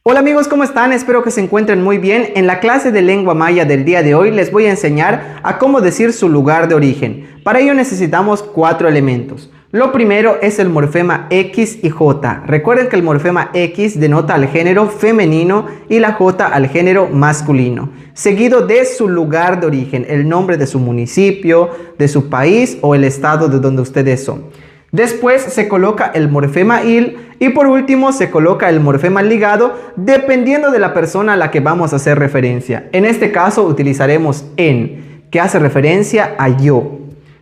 Hola amigos, ¿cómo están? Espero que se encuentren muy bien. En la clase de lengua maya del día de hoy les voy a enseñar a cómo decir su lugar de origen. Para ello necesitamos 4 elementos. Lo primero es el morfema X y J. Recuerden que el morfema X denota al género femenino y la J al género masculino, seguido de su lugar de origen, el nombre de su municipio, de su país o el estado de donde ustedes son. Después se coloca el morfema il y por último se coloca el morfema ligado dependiendo de la persona a la que vamos a hacer referencia. En este caso utilizaremos en, que hace referencia a yo.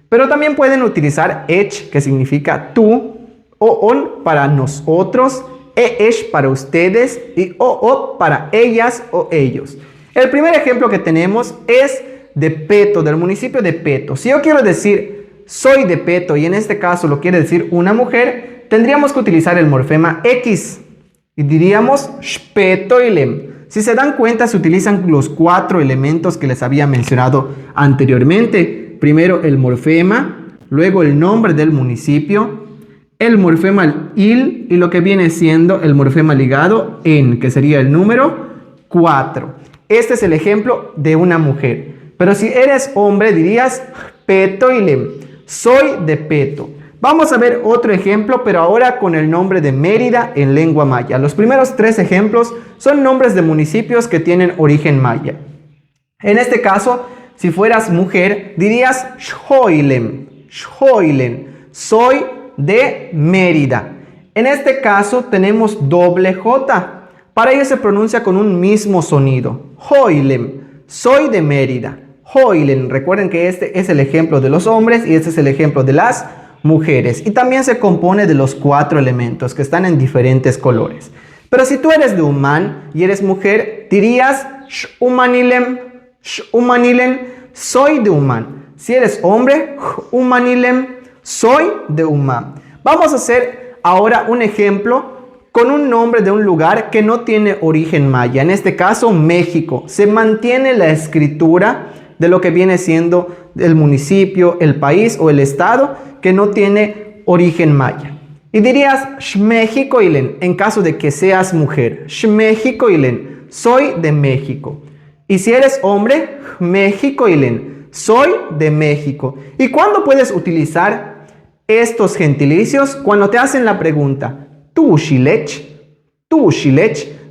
Pero también pueden utilizar ech, que significa tú, o on para nosotros, esh para ustedes y o para ellas o ellos. El primer ejemplo que tenemos es de Peto, del municipio de Peto. Si yo quiero decir soy de Peto y en este caso lo quiere decir una mujer, tendríamos que utilizar el morfema X y diríamos shpetoilem. Si se dan cuenta, se utilizan los 4 elementos que les había mencionado anteriormente. Primero el morfema, luego el nombre del municipio, el morfema il y lo que viene siendo el morfema ligado en, que sería el número 4. Este es el ejemplo de una mujer. Pero si eres hombre dirías petoilem. Soy de Peto. Vamos a ver otro ejemplo, pero ahora con el nombre de Mérida en lengua maya. Los primeros 3 ejemplos son nombres de municipios que tienen origen maya. En este caso, si fueras mujer, dirías Xoilem. Xoilem. Soy de Mérida. En este caso tenemos doble J. Para ello se pronuncia con un mismo sonido. Xoilem. Soy de Mérida. Xoilem. Recuerden que este es el ejemplo de los hombres y este es el ejemplo de las mujeres. Y también se compone de los 4 elementos que están en diferentes colores. Pero si tú eres de Umán y eres mujer, dirías Xumanilem. Xumanilem. Soy de Umán. Si eres hombre, Umanilem. Soy de Umán. Vamos a hacer ahora un ejemplo con un nombre de un lugar que no tiene origen maya. En este caso, México. Se mantiene la escritura de lo que viene siendo el municipio, el país o el estado que no tiene origen maya. Y dirías Xmexicoilem en caso de que seas mujer. Xmexicoilem, soy de México. Y si eres hombre, Xmexicoilem, soy de México. ¿Y cuándo puedes utilizar estos gentilicios? Cuando te hacen la pregunta, tú xilech,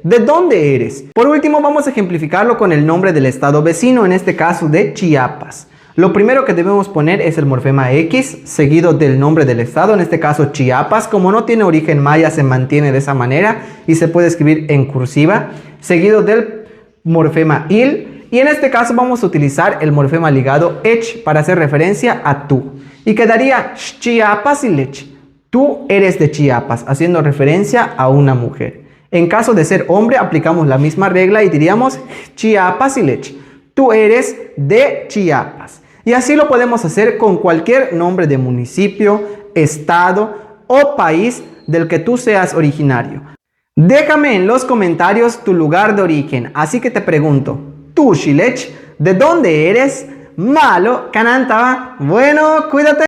¿de dónde eres? Por último, vamos a ejemplificarlo con el nombre del estado vecino, en este caso de Chiapas. Lo primero que debemos poner es el morfema X, seguido del nombre del estado, en este caso Chiapas. Como no tiene origen maya, se mantiene de esa manera y se puede escribir en cursiva, seguido del morfema il. Y en este caso vamos a utilizar el morfema ligado ech para hacer referencia a tú. Y quedaría Chiapasilech. Tú eres de Chiapas, haciendo referencia a una mujer. En caso de ser hombre, aplicamos la misma regla y diríamos Chiapasilech. Tú eres de Chiapas. Y así lo podemos hacer con cualquier nombre de municipio, estado o país del que tú seas originario. Déjame en los comentarios tu lugar de origen. Así que te pregunto, tú, Xilech, ¿de dónde eres? Malo, Canantaba. Bueno, cuídate.